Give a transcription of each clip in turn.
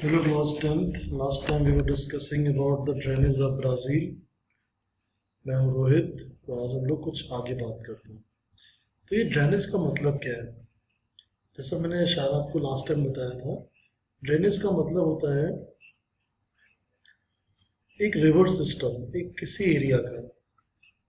Hello class 10th. Last time we were discussing about the drainage of Brazil. मैं हूँ रोहित। तो आज हम लोग कुछ आगे बात करते हैं। तो ये ड्रेनेज का मतलब क्या है? जैसा मैंने शायद आपको लास्ट टाइम बताया था, ड्रेनेज का मतलब होता है एक रिवर सिस्टम, एक किसी एरिया का।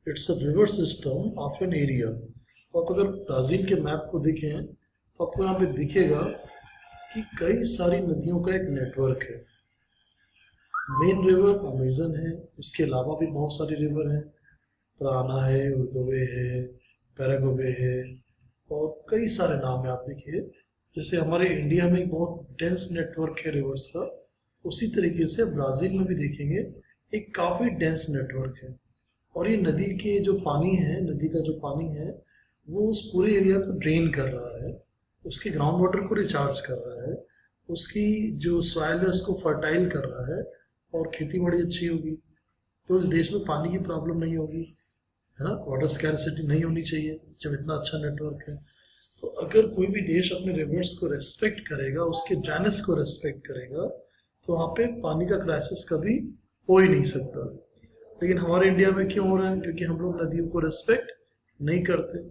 It's a river system of an area. तो आप अगर ब्राज़ील के मैप को देखें तो आपको यहाँ पे दिखेगा कि कई सारी नदियों का एक नेटवर्क है। मेन रिवर अमेजन है, उसके अलावा भी बहुत सारी रिवर हैं। प्राना है, उर्गवे है, पैरागोवे है और कई सारे नाम है। आप देखिए जैसे हमारे इंडिया में एक बहुत डेंस नेटवर्क है रिवर्स का, उसी तरीके से ब्राज़ील में भी देखेंगे एक काफ़ी डेंस नेटवर्क है। और ये नदी के जो पानी है, नदी का जो पानी है वो उस पूरे एरिया को ड्रेन कर रहा है, उसके ग्राउंड वाटर को रिचार्ज कर रहा है, उसकी जो सॉइल है उसको फर्टाइल कर रहा है और खेती बड़ी अच्छी होगी। तो इस देश में पानी की प्रॉब्लम नहीं होगी, है ना। वाटर स्कैरसिटी नहीं होनी चाहिए जब इतना अच्छा नेटवर्क है। तो अगर कोई भी देश अपने रिवर्स को रेस्पेक्ट करेगा, उसके ड्रेनेज को रेस्पेक्ट करेगा, तो वहाँ पे पानी का क्राइसिस कभी हो ही नहीं सकता। लेकिन हमारे इंडिया में क्यों हो रहा है? क्योंकि हम लोग नदियों को रेस्पेक्ट नहीं करते,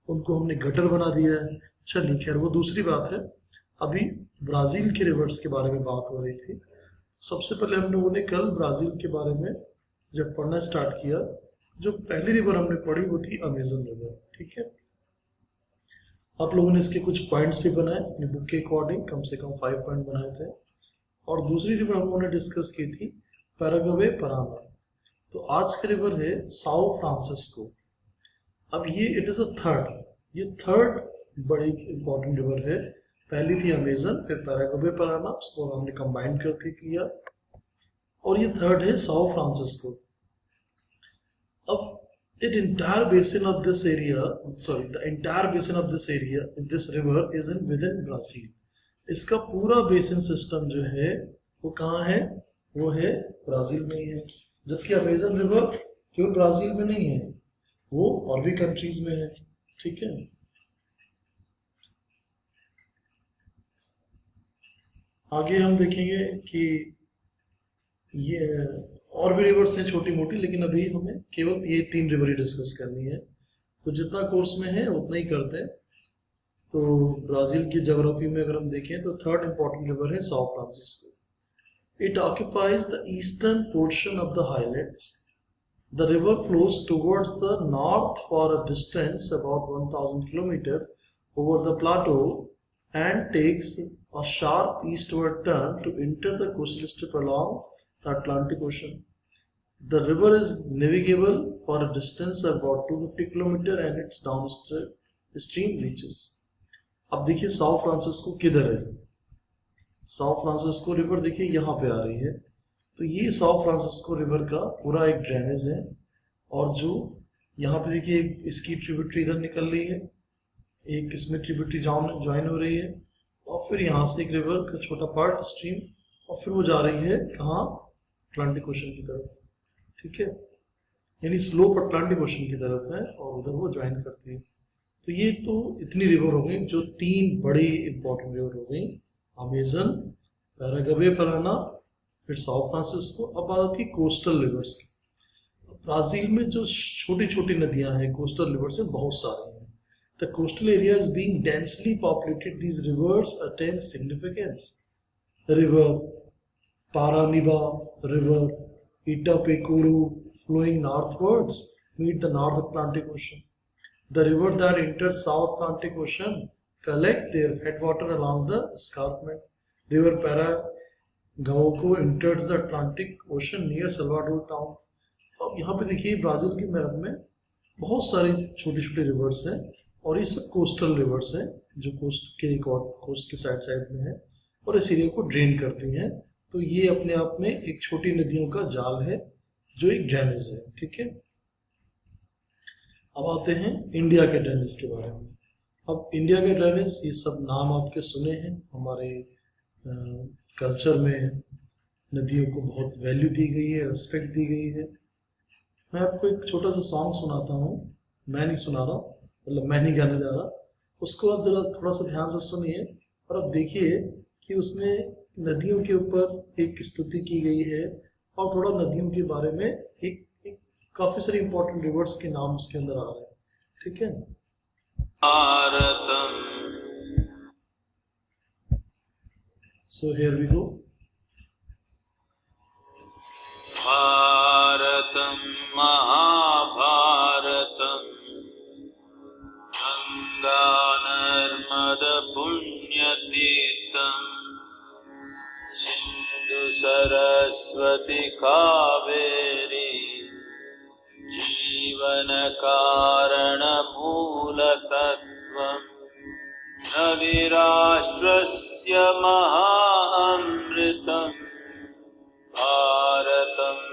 उनको हमने गटर बना दिया है। चलिए खैर वो दूसरी बात है। अभी ब्राज़ील के रिवर्स के बारे में बात हो रही थी। सबसे पहले हम लोगों ने कल ब्राज़ील के बारे में जब पढ़ना स्टार्ट किया, जो पहली रिवर हमने पढ़ी वो थी अमेजन रिवर। ठीक है, आप लोगों ने इसके कुछ पॉइंट्स भी बनाए अपनी बुक के अकॉर्डिंग, कम से कम 5 पॉइंट बनाए थे। और दूसरी रिवर हम लोगों ने डिस्कस की थी पैराग्वे पराना। तो आज की रिवर है साओ फ्रांसिस्को। अब ये इट इज ये थर्ड बड़ी इंपॉर्टेंट रिवर है। पहली थी अमेजन, फिर पैराग्वे पराना, उसको हमने कंबाइन करके किया, और ये थर्ड है साओ फ्रांसिस्को। अब the entire basin of this area, this river is in within Brazil. इसका पूरा बेसिन सिस्टम जो है वो कहाँ है? वो है ब्राजील में ही है। जबकि अमेजन रिवर केवल ब्राजील में नहीं है, वो और भी कंट्रीज में है। ठीक है, आगे हम देखेंगे कि ये और भी रिवर्स हैं छोटी मोटी, लेकिन अभी हमें केवल ये 3 रिवर ही डिस्कस करनी है। तो जितना कोर्स में है उतना ही करते हैं। तो ब्राज़ील की ज्योग्राफी में अगर हम देखें तो थर्ड इंपॉर्टेंट रिवर है Sao Francisco. It occupies the eastern portion of the highlands. The river flows towards the north for a distance about 1000 kilometre over the Plato and takes a sharp eastward turn to enter the coastal strip along the Atlantic Ocean. The river is navigable for a distance of about 250 km and its downstream reaches. अब देखिए Sao Francisco किधर है? Sao Francisco river देखिए यहाँ पे आ रही है। तो ये साओ फ्रांसिस्को रिवर का पूरा एक ड्रेनेज है, और जो यहाँ पे देखिए इसकी ट्रिब्यूटरी इधर निकल रही है, एक इसमें ट्रिब्यूटरी ज्वाइन हो रही है, और फिर यहाँ से एक रिवर का छोटा पार्ट स्ट्रीम, और फिर वो जा रही है कहाँ? अटलांटिक ओशन की तरफ। ठीक है, यानी स्लोप अटलांटिक ओशन की तरफ है और उधर वो ज्वाइन करती है। तो ये तो इतनी रिवर हो गई, जो 3 बड़ी इंपॉर्टेंट रिवर हो गई, अमेजन, पैराग्वे पराना, फिर साओ फ्रांसिस्को। अब बात आती है कोस्टल रिवर्स की। ब्राजील में जो छोटी छोटी नदियां हैं, कोस्टल रिवर्स हैं बहुत सारी हैं। The coastal areas being densely populated, these rivers attain significance. The river Paraniba, river Itapecuru, flowing northwards, meet the North Atlantic Ocean. The river that enters South Atlantic Ocean collect their headwater along the escarpment. River Paragauco enters the Atlantic Ocean near Salvador town. अब यहाँ पे देखिए Brazil के map में बहुत सारी छोटी छोटी रिवर्स हैं, और ये सब कोस्टल रिवर्स हैं जो कोस्ट के साइड में है और इस एरिया को ड्रेन करती हैं। तो ये अपने आप में एक छोटी नदियों का जाल है जो एक ड्रेनेज है। ठीक है, अब आते हैं इंडिया के ड्रेनेज के बारे में। अब इंडिया के ड्रेनेज, ये सब नाम आपके सुने हैं। हमारे कल्चर में नदियों को बहुत वैल्यू दी गई है, रिस्पेक्ट दी गई है। मैं आपको एक छोटा सा सॉन्ग सुनाता हूँ, मैं नहीं सुना रहा, मतलब मैं नहीं गाने जा रहा, उसको आप जरा थोड़ा सा ध्यान से सुनिए और अब देखिए कि उसमें नदियों के ऊपर एक स्तुति की गई है और थोड़ा नदियों के बारे में एक काफी सारी इंपॉर्टेंट रिवर्स के नाम उसके अंदर आ रहे हैं, ठीक है। भारतम सो हियर वी गो। भारतम महाभारतम गंगा नर्मद पुण्यतीर्थम सिंधु सरस्वती कावेरी जीवन कारण मूलतत्त्वम् नदीराष्ट्रस्य महाअमृतम् भारतम्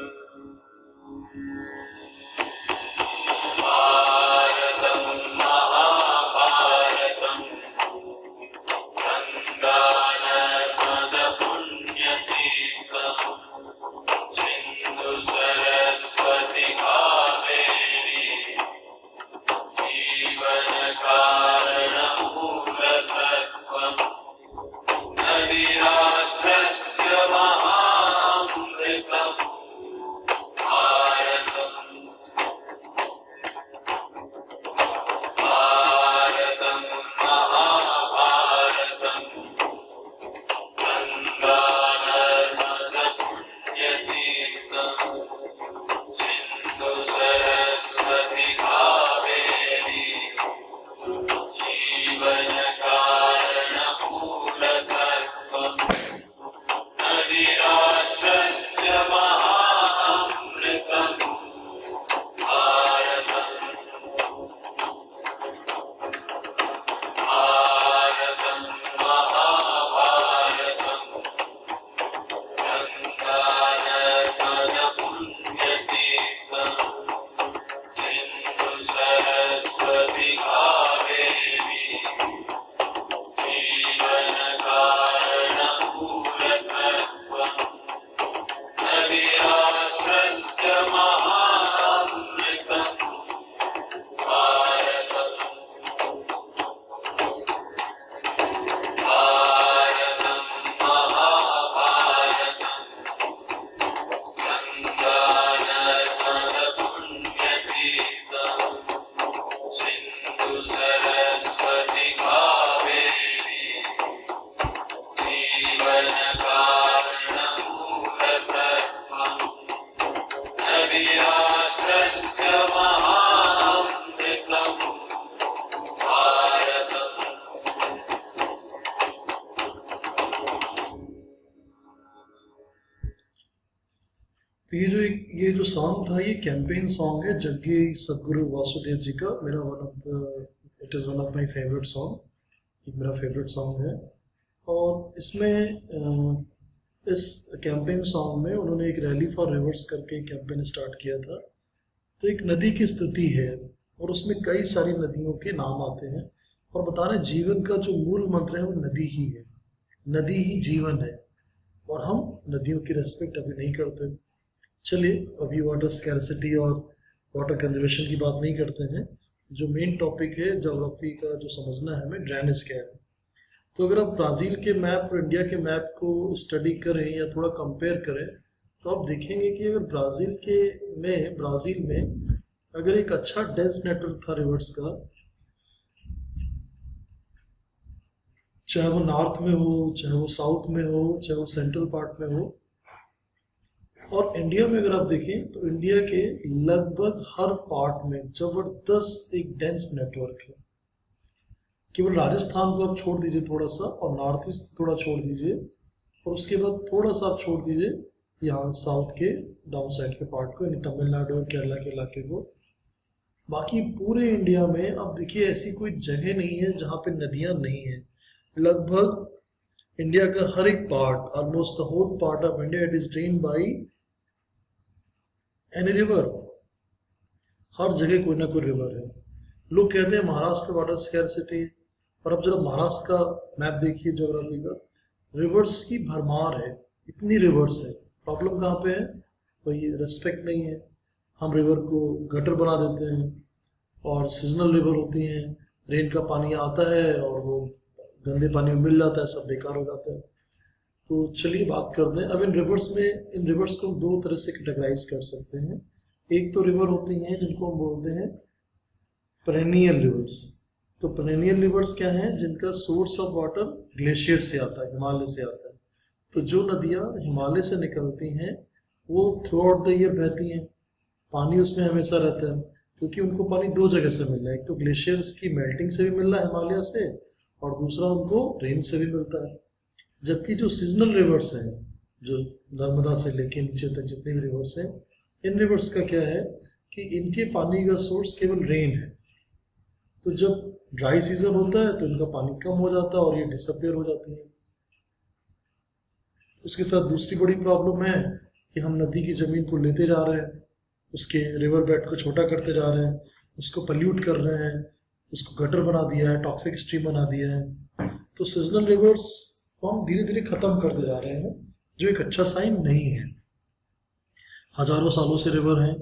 भारतं महाभारतं गंगा नर्मद पुण्यतीर्थं सिंधु सरस्वती कावेरी जीवन कारण मूलतत्त्वम् नदीराष्ट्रस्य महाअमृतम् भारतम् भारतं महाभारतं गंगा नर्मद पुण्यतीर्थं सिंधु सरस्वती कावेरी जीवन कारण मूलतत्त्वम् नदीराष्ट्रस्य महाअमृतम् भारतम् भारतं महाभारतं गंगा नर्मद पुण्यतीर्थं सिंधु सरस्वती कावेरी जीवन कारण मूलतत्त्वम् नदीराष्ट्रस्य महाअमृतम् भारतम् भारतं महाभारतं गंगा नर्मद पुण्यतीर्थं सिंधु सरस्वती कावेरी जीवन कारण मूलतत्त्वम् नदीराष्ट्रस्य महाअमृतम् भारतम् तो ये जो सॉन्ग था ये कैंपेन सॉन्ग है जग्गी सदगुरु वासुदेव जी का। मेरा it is one of my favourite song, एक मेरा फेवरेट सॉन्ग है। और इसमें इस कैंपेन सॉन्ग में उन्होंने एक रैली फॉर रिवर्स करके कैंपेन स्टार्ट किया था। तो एक नदी की स्तुति है और उसमें कई सारी नदियों के नाम आते हैं और बता रहे जीवन का जो मूल मंत्र है वो नदी ही है, नदी ही जीवन है और हम नदियों की रेस्पेक्ट अभी नहीं करते। चलिए अभी वाटर स्कैरसिटी और वाटर कंजर्वेशन की बात नहीं करते हैं। जो मेन टॉपिक है ज्योग्राफी का जो समझना है हमें, ड्रेनेज क्या है। तो अगर आप ब्राज़ील के मैप और इंडिया के मैप को स्टडी करें या थोड़ा कंपेयर करें तो आप देखेंगे कि अगर ब्राज़ील में अगर एक अच्छा डेंस नेटवर्क था रिवर्स का, चाहे वो नॉर्थ में हो, चाहे वो साउथ में हो, चाहे वो सेंट्रल पार्ट में हो। और इंडिया में अगर आप देखें तो इंडिया के लगभग हर पार्ट में जबरदस्त एक डेंस नेटवर्क है। केवल राजस्थान को आप छोड़ दीजिए थोड़ा सा और नॉर्थ ईस्ट थोड़ा छोड़ दीजिए और उसके बाद थोड़ा सा आप छोड़ दीजिए यहाँ साउथ के डाउन साइड के पार्ट को, यानी तमिलनाडु और केरला के इलाके को। बाकी पूरे इंडिया में आप देखिए ऐसी कोई जगह नहीं है जहाँ पे नदियाँ नहीं है। लगभग इंडिया का हर एक part, almost the whole part of India, it is drain by any river. हर जगह कोई ना कोई रिवर है। लोग कहते हैं महाराष्ट्र वाटर स्कैरसिटी, और अब जरा महाराष्ट्र का मैप देखिए ज्योग्राफी का, रिवर्स की भरमार है, इतनी रिवर्स है। प्रॉब्लम कहाँ पे है? वही रेस्पेक्ट नहीं है। हम रिवर को गटर बना देते हैं और सीजनल रिवर होती हैं, रेन का पानी आता है और वो गंदे पानी में मिल जाता है, सब बेकार हो जाता है। तो चलिए बात करते हैं अब इन रिवर्स को हम दो तरह से कैटेगराइज कर सकते हैं। एक तो रिवर होती हैं जिनको हम बोलते हैं पेरेनियल रिवर्स। तो पेरेनियल रिवर्स क्या है, जिनका सोर्स ऑफ वाटर ग्लेशियर से आता है, हिमालय से आता है। तो जो नदियाँ हिमालय से निकलती हैं वो थ्रू आउट द ईयर बहती हैं, पानी उसमें हमेशा रहता है, क्योंकि उनको पानी दो जगह से मिल रहा है। एक तो ग्लेशियर्स की मेल्टिंग से भी मिल रहा है हिमालय से, और दूसरा उनको रेन से भी मिलता है। जबकि जो सीजनल रिवर्स हैं, जो नर्मदा से लेके नीचे तक जितने भी रिवर्स हैं, इन रिवर्स का क्या है कि इनके पानी का सोर्स केवल रेन है। तो जब ड्राई सीजन होता है तो इनका पानी कम हो जाता है और ये डिसअपियर हो जाती है। उसके साथ दूसरी बड़ी प्रॉब्लम है कि हम नदी की जमीन को लेते जा रहे हैं, उसके रिवर बेड को छोटा करते जा रहे हैं, उसको पल्यूट कर रहे हैं, उसको गटर बना दिया है, टॉक्सिक स्ट्रीम बना दिया है। तो सीजनल रिवर्स को हम धीरे धीरे खत्म करते जा रहे हैं, जो एक अच्छा साइन नहीं है। हजारों सालों से रिवर हैं।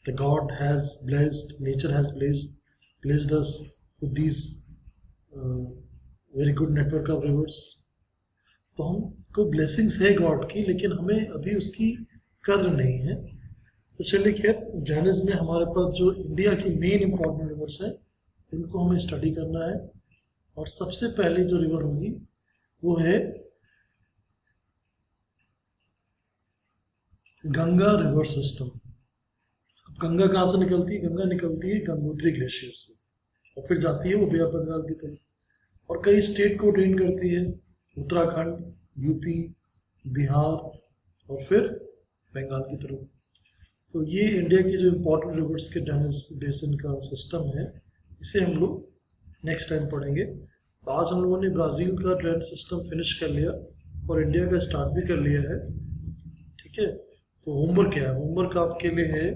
The God has blessed, nature has blessed us with these very good network of rivers। तो हमको ब्लेसिंग्स है गॉड की, लेकिन हमें अभी उसकी कद्र नहीं है। तो चलिए खैर, जैनिज्म में हमारे पास जो इंडिया की मेन इंपॉर्टेंट रिवर्स हैं इनको हमें स्टडी करना है। और सबसे पहले जो रिवर होगी वो है गंगा रिवर सिस्टम। अब गंगा कहाँ से निकलती है? गंगा निकलती है गंगोत्री ग्लेशियर से और फिर जाती है वो बे ऑफ बंगाल की तरफ और कई स्टेट को ड्रेन करती है, उत्तराखंड, यूपी, बिहार और फिर बंगाल की तरफ। तो ये इंडिया के जो इम्पोर्टेंट रिवर्स के ड्रेनेज बेसिन का सिस्टम है, इसे हम लोग नेक्स्ट टाइम पढ़ेंगे। तो आज हम लोगों ने ब्राज़ील का ड्रेनेज सिस्टम फिनिश कर लिया और इंडिया का स्टार्ट भी कर लिया है। ठीक है, तो होमवर्क क्या है? होमवर्क आपके लिए है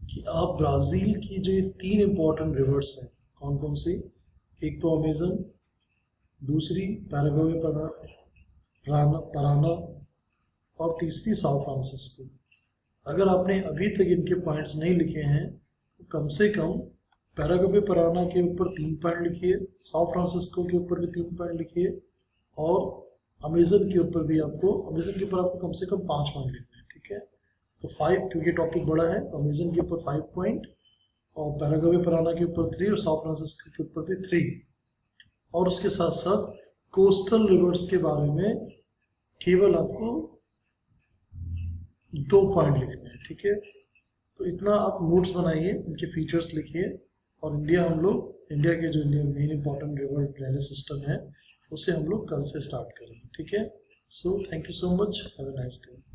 कि आप ब्राज़ील की जो ये 3 इम्पोर्टेंट रिवर्स हैं, कौन कौन सी? एक तो अमेजन, दूसरी पैराग्वे पराना और तीसरी साओ फ्रांसिस्को। अगर आपने अभी तक इनके पॉइंट्स नहीं लिखे हैं तो कम से कम पैराग्वे पराना के ऊपर 3 पॉइंट लिखिए, साओ फ्रांसिस्को के ऊपर भी 3 पॉइंट लिखिए और अमेजन के ऊपर आपको कम से कम 5 पॉइंट लिखने हैं। ठीक है, तो 5, क्योंकि टॉपिक बड़ा है, अमेजन के ऊपर 5 पॉइंट और पैराग्वे पराना के ऊपर 3 और साओ फ्रांसिस्को के ऊपर भी 3। और उसके साथ साथ कोस्टल रिवर्स के बारे में केवल आपको 2 पॉइंट लिखने हैं। ठीक है, तो इतना आप नोट्स बनाइए, इनके फीचर्स लिखिए और इंडिया के जो main important river drainage system है उसे हम लोग कल से स्टार्ट करेंगे। ठीक है, so thank you so much, have a nice day.